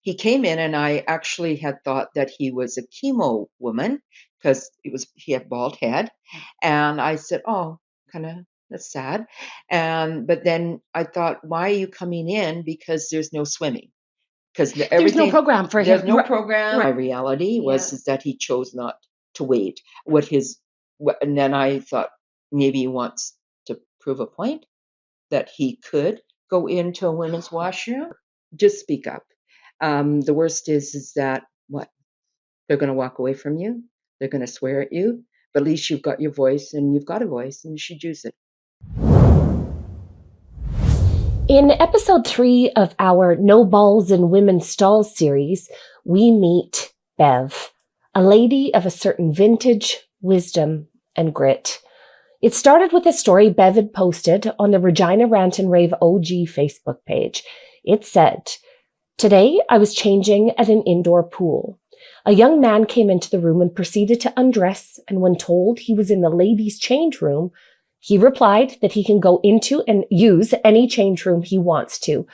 he came in, and I actually had thought that he was a chemo woman because he had bald head, and I said, "Oh, kind of that's sad." And but then I thought, "Why are you coming in? Because there's no swimming." Because There's no program for him. there's no program. Right. My reality was is that he chose not to wait. And then I thought maybe he wants to prove a point that he could go into a women's washroom. Just speak up. The worst is that what they're going to walk away from you. They're going to swear at you. But at least you've got your voice, and you've got a voice, and you should use it. In episode 3 of our No Balls in Women's Stalls series, we meet Bev, a lady of a certain vintage, wisdom, and grit. It started with a story Bev had posted on the Regina Rant and Rave OG Facebook page. It said, "Today I was changing at an indoor pool. A young man came into the room and proceeded to undress, and when told he was in the ladies' change room, he replied that he can go into and use any change room he wants to.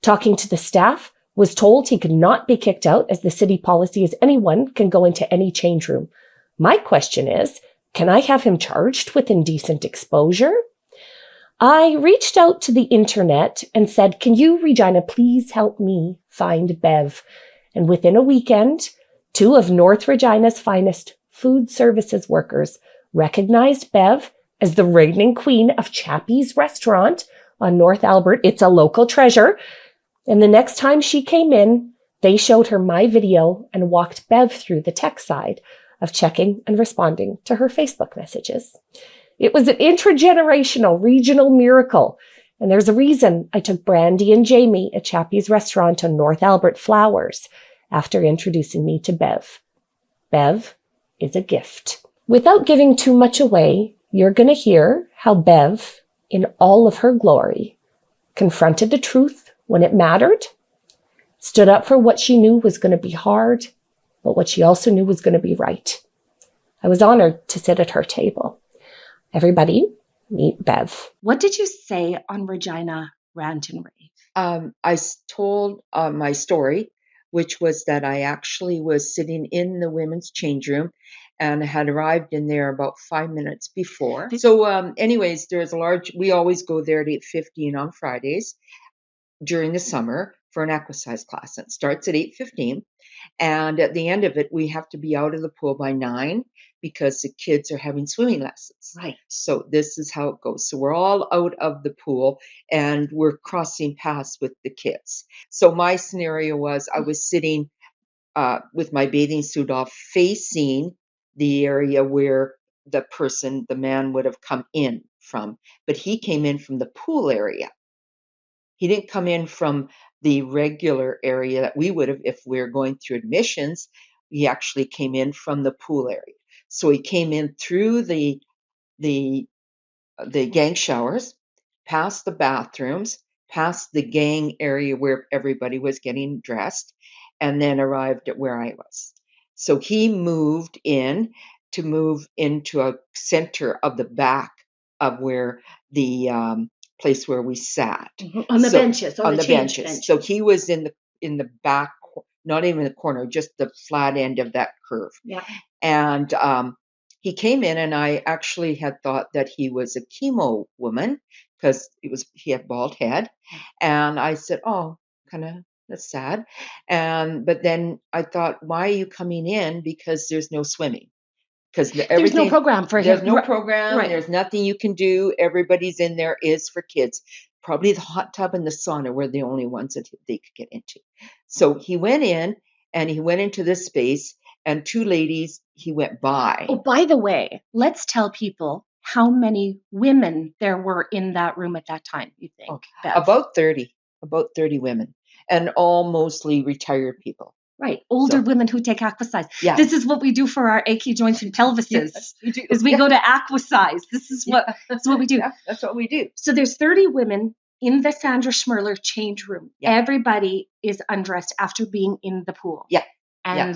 Talking to the staff, was told he could not be kicked out as the city policy is anyone can go into any change room. My question is, can I have him charged with indecent exposure?" I reached out to the internet and said, "Can you, Regina, please help me find Bev?" And within a weekend, 2 of North Regina's finest food services workers recognized Bev as the reigning queen of Chappie's restaurant on North Albert. It's a local treasure. And the next time she came in, they showed her my video and walked Bev through the tech side of checking and responding to her Facebook messages. It was an intergenerational regional miracle. And there's a reason I took Brandy and Jamie at Chappie's restaurant on North Albert flowers after introducing me to Bev. Bev is a gift. Without giving too much away, you're going to hear how Bev, in all of her glory, confronted the truth when it mattered, stood up for what she knew was going to be hard, but what she also knew was going to be right. I was honored to sit at her table. Everybody, meet Bev. What did you say on Regina Rant and Rave? I told my story, which was that I actually was sitting in the women's change room and had arrived in there about 5 minutes before. So anyways, we always go there at 8:15 on Fridays during the summer for an exercise class. It starts at 8:15. And at the end of it, we have to be out of the pool by 9 because the kids are having swimming lessons. Right. So this is how it goes. So we're all out of the pool and we're crossing paths with the kids. So my scenario was I was sitting with my bathing suit off, facing the area where the man would have come in from. But he came in from the pool area. He didn't come in from the regular area that we would have if we were going through admissions. He actually came in from the pool area. So he came in through the gang showers, past the bathrooms, past the gang area where everybody was getting dressed, and then arrived at where I was. So he moved into a center of the back of where the place where we sat. On the benches. On the benches. So he was in the back, not even the corner, just the flat end of that curve. Yeah. And he came in, and I actually had thought that he was a chemo woman because he had bald head. And I said, "Oh, kind of that's sad." But then I thought, "Why are you coming in? Because there's no swimming." Because there's no program for him. There's no program. Right. There's nothing you can do. Everybody's in there is for kids. Probably the hot tub and the sauna were the only ones that they could get into. So he went in, and he went into this space, and 2 ladies he went by. Oh, by the way, let's tell people how many women there were in that room at that time, you think? About 30 women, and all mostly retired people. Right. Older women who take Aquasize. Yeah. This is what we do for our achy joints and pelvises. Yes, we do. Is we go to Aquasize. This is what we do. Yeah, that's what we do. So there's 30 women in the Sandra Schmerler change room. Yeah. Everybody is undressed after being in the pool. Yeah. And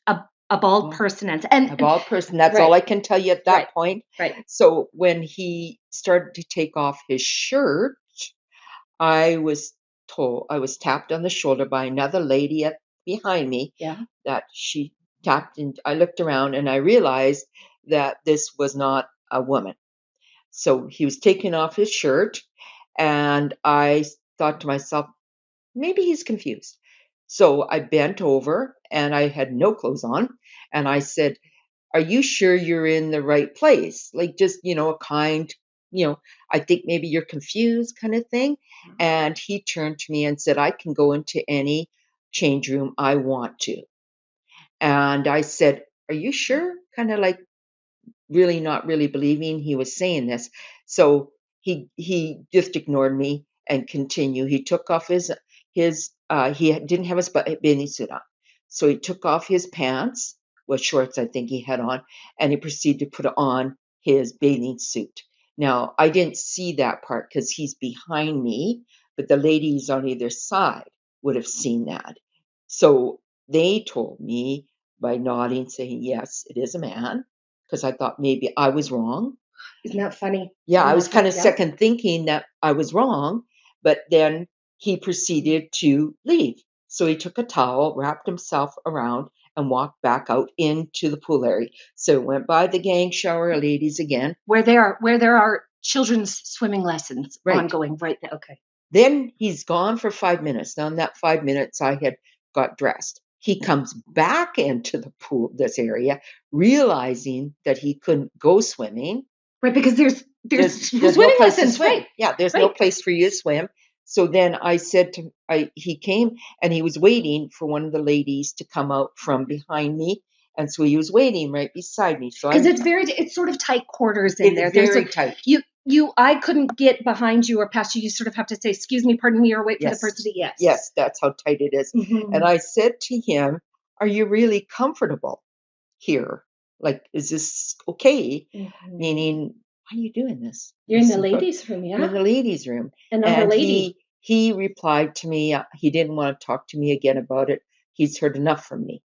a bald person and a bald person. That's all I can tell you at that point. Right. So when he started to take off his shirt, I was I was tapped on the shoulder by another lady behind me. Yeah. That she tapped, and I looked around and I realized that this was not a woman. So he was taking off his shirt, and I thought to myself, maybe he's confused. So I bent over and I had no clothes on, and I said, "Are you sure you're in the right place?" Like, just, a kind, "I think maybe you're confused," kind of thing. And he turned to me and said, "I can go into any change room I want to." And I said, "Are you sure?" Kind of like really not really believing he was saying this. So he just ignored me and continued. He took off his didn't have his bathing suit on, so he took off his pants, with shorts I think he had on, and he proceeded to put on his bathing suit. Now I didn't see that part because he's behind me, but the ladies on either side would have seen that. So they told me by nodding, saying, "Yes, it is a man," because I thought maybe I was wrong. Isn't that funny? Yeah, I And was that's kind of yeah. second thinking that I was wrong, but then he proceeded to leave. So he took a towel, wrapped himself around, and walked back out into the pool area. So went by the gang shower ladies again. Where there are children's swimming lessons Right. ongoing right there. Okay. Then he's gone for 5 minutes. Now, in that 5 minutes, I had got dressed. He comes back into the pool, this area, realizing that he couldn't go swimming. Right, because there's There's swimming no place lessons, to swim. right? Yeah, there's no Right. place for you to swim. So then I said he came and he was waiting for one of the ladies to come out from behind me. And so he was waiting right beside me. So Because it's sort of tight quarters in there. it's There's very tight. I couldn't get behind you or past you. You sort of have to say, "Excuse me, pardon me," or wait for the Yes. person to yes. Yes, that's how tight it is. Mhm. And I said to him, "Are you really comfortable here? Like, is this okay?" Meaning, why are you doing this? You're in the ladies' room, You're in yeah? the ladies' room. Another And lady. he replied to me, he didn't want to talk to me again about it. He's heard enough from me.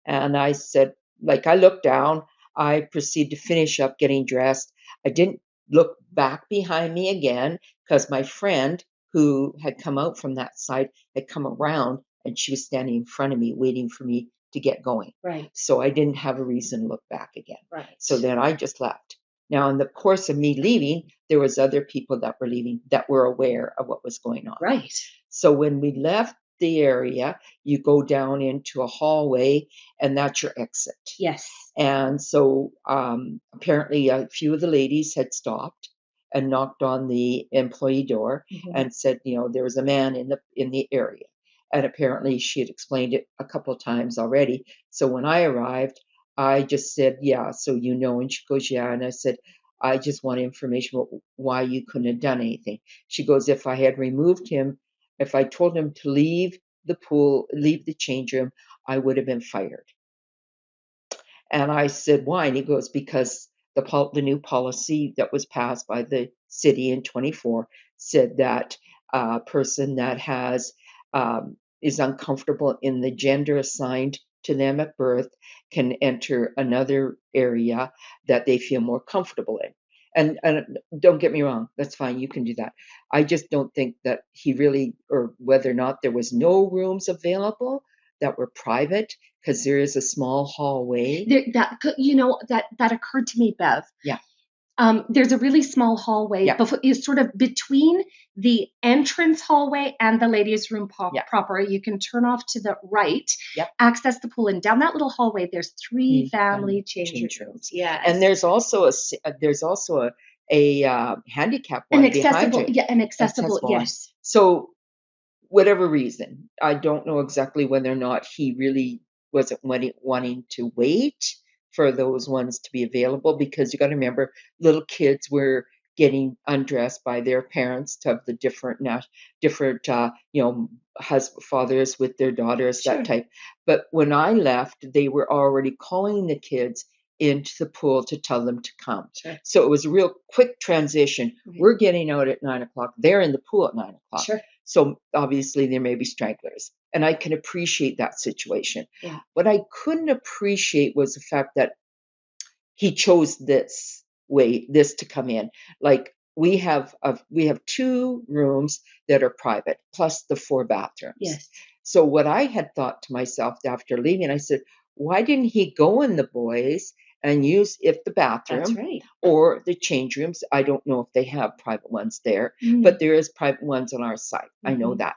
And I said, like, I looked down, I proceeded to finish up getting dressed. I didn't look back behind me again because my friend who had come out from that side had come around and she was standing in front of me waiting for me to get going. Right. So I didn't have a reason to look back again. Right. So then I just left. Now, in the course of me leaving, there was other people that were leaving that were aware of what was going on. Right. So when we left the area, you go down into a hallway, and that's your exit. Yes. And so apparently a few of the ladies had stopped and knocked on the employee door and said, there was a man in the area. And apparently she had explained it a couple of times already. So when I arrived, I just said, "Yeah, so and she goes, "Yeah." And I said, "I just want information about why you couldn't have done anything." She goes, "If I had removed him, if I told him to leave the pool, leave the change room, I would have been fired." And I said, "Why?" And he goes, "Because the new policy that was passed by the city in 24 said that a person that is uncomfortable in the gender assigned to them at birth can enter another area that they feel more comfortable in." And don't get me wrong, that's fine, you can do that. I just don't think that he really, or whether or not there was no rooms available that were private, because there is a small hallway. That occurred to me, Bev. Yeah. There's a really small hallway. Yeah. Is sort of between the entrance hallway and the ladies' room Yeah. proper. You can turn off to the right, Yep. access the pool, and down that little hallway, there's three family change rooms. Yes. And there's also a handicap one behind you. An accessible, one. yes. So whatever reason, I don't know exactly whether or not he really wasn't wanting to wait for those ones to be available, because you got to remember, little kids were getting undressed by their parents to have the different fathers with their daughters, Sure. that type. But when I left, they were already calling the kids into the pool to tell them to come. Sure. So it was a real quick transition. Right. We're getting out at 9:00. They're in the pool at 9:00. Sure. So obviously there may be stragglers, and I can appreciate that situation. Yeah. What I couldn't appreciate was the fact that he chose this to come in. Like, we have 2 rooms that are private, plus the 4 bathrooms. Yes. So what I had thought to myself after leaving, I said, why didn't he go in the boys and use if the bathroom That's right. or the change rooms? I don't know if they have private ones there, Mm. but there is private ones on our site. I know Mhm. that.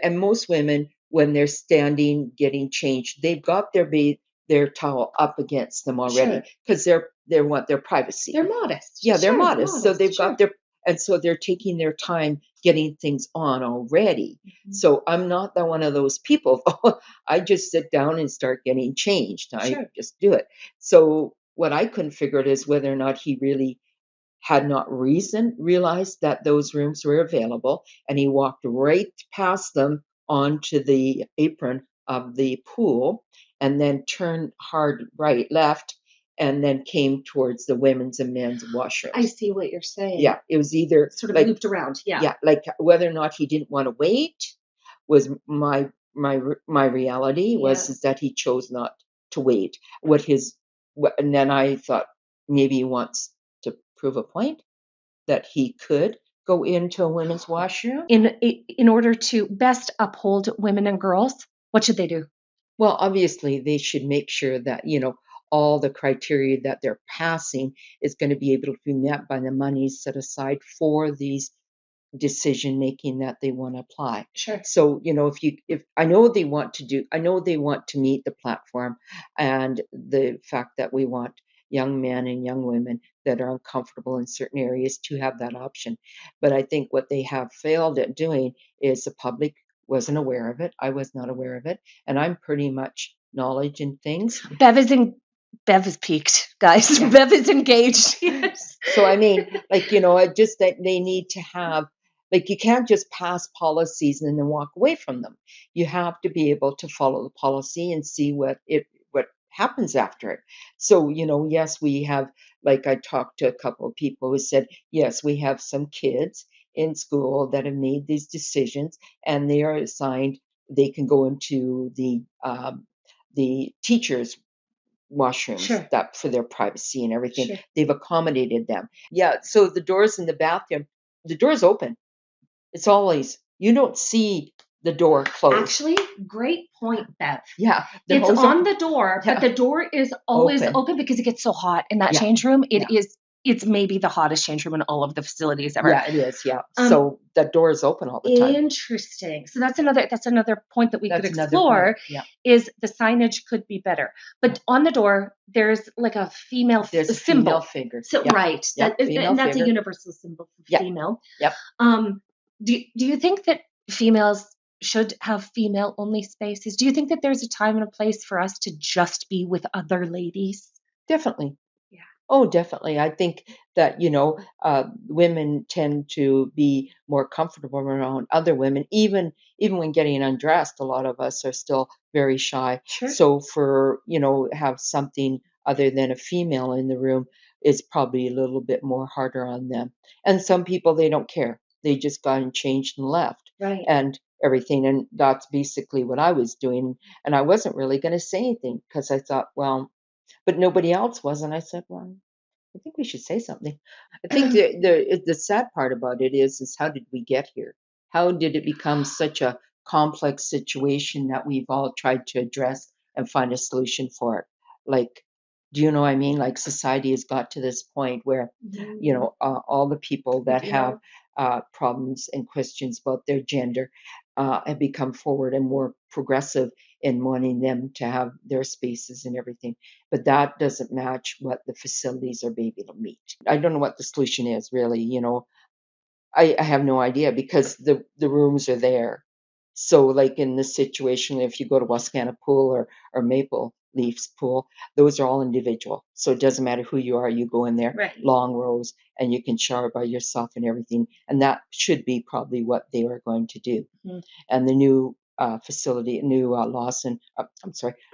And most women, when they're standing getting changed, they've got their towel up against them already Sure. because they want their privacy. They're modest. Yeah, they're Sure, modest. So they've sure. got and so they're taking their time getting things on already. Mhm. So I'm not one of those people. I just sit down and start getting changed. I Sure. just do it. So what I couldn't figure out is whether or not he really had not realized that those rooms were available, and he walked right past them onto the apron of the pool, and then turned hard left, and then came towards the women's and men's washrooms. I see what you're saying. Yeah, it was either Sort of looped around. Yeah. yeah, like whether or not he didn't want to wait was my reality was Yeah. is that he chose not to wait. And then I thought maybe he wants to prove a point that he could go into a women's washroom. In order to best uphold women and girls, what should they do? Well, obviously they should make sure that, all the criteria that they're passing is going to be able to be met by the money set aside for these decision making that they want to apply. Sure. So, if I know they want to meet the platform and the fact that we want young men and young women that are uncomfortable in certain areas to have that option. But I think what they have failed at doing is the public wasn't aware of it. I was not aware of it. And I'm pretty much knowledge in things. Bev is peaked, guys. Yeah. Bev is engaged. Yes. So I mean, just that they need to have, you can't just pass policies and then walk away from them. You have to be able to follow the policy and see what happens after it. So, yes, we have, like I talked to a couple of people who said, yes, we have some kids in school that have made these decisions and they are assigned, they can go into the teachers' washrooms Sure. that for their privacy and everything. Sure. They've accommodated them. Yeah. So the doors in the bathroom, the door's open. It's always, you don't see the door closed. Actually, great point, Bev. Yeah. It's on the door, Yeah. but the door is always Open. open because it gets so hot in that Yeah. change room. Yeah. It's maybe the hottest change room in all of the facilities ever. Yeah, it is. Yeah. So that door is open all the time. Interesting. So that's another point that we could That's another explore. point. Yeah. Is the signage could be better. But on the door, there's like a female There's a symbol. female figure. So, Yeah. right. Yeah, female And that's figure. a universal symbol for Yeah. female. Yep. Do you think that females should have female only spaces? Do you think that there's a time and a place for us to just be with other ladies? Definitely. Yeah. Oh, definitely. I think that, women tend to be more comfortable around other women, even when getting undressed. A lot of us are still very shy. Sure. So for, have something other than a female in the room is probably a little bit more harder on them. And some people, they don't care. They just got and changed and left. Right. And everything. And that's basically what I was doing. And I wasn't really going to say anything because I thought, well, but nobody else was. And I said, well, I think we should say something. I think the sad part about it is how did we get here? How did it become such a complex situation that we've all tried to address and find a solution for it? Like, do you know what I mean? Like society has got to this point where, all the people that have problems and questions about their gender have become forward and more progressive in wanting them to have their spaces and everything. But that doesn't match what the facilities are able to meet. I don't know what the solution is really, I have no idea because the rooms are there. So like in this situation, if you go to Wascana Pool or Maple Leafs Pool, those are all individual. So it doesn't matter who you are, you go in there, Right. long rows, and you can shower by yourself and everything. And that should be probably what they are going to do. Mhm. And the new facility, new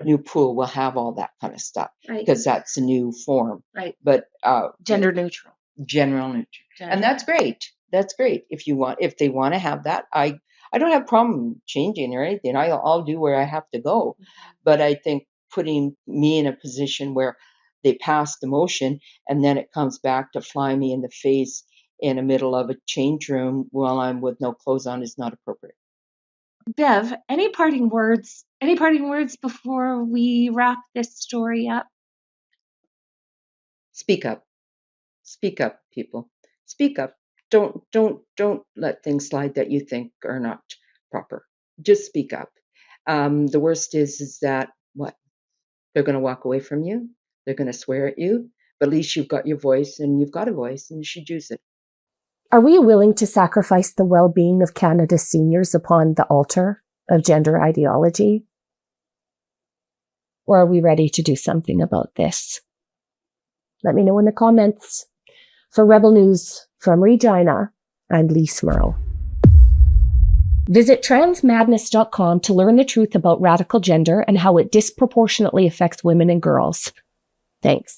new pool will have all that kind of stuff Right. because that's a new form. Right. But Gender neutral. general neutral. And that's great. That's great. If they want to have that, I don't have a problem changing or anything. I'll do where I have to go. But I think putting me in a position where they pass the motion and then it comes back to fly me in the face in the middle of a change room while I'm with no clothes on is not appropriate. Bev, any parting words? Any parting words before we wrap this story up? Speak up. Speak up, people. Speak up. Don't let things slide that you think are not proper. Just speak up. The worst is that what? They're going to walk away from you. They're going to swear at you. But at least you've got your voice, and you've got a voice, and you should use it. Are we willing to sacrifice the well-being of Canada's seniors upon the altar of gender ideology? Or are we ready to do something about this? Let me know in the comments. For Rebel News from Regina, I'm Lise Merle. Visit transmadness.com to learn the truth about radical gender and how it disproportionately affects women and girls. Thanks.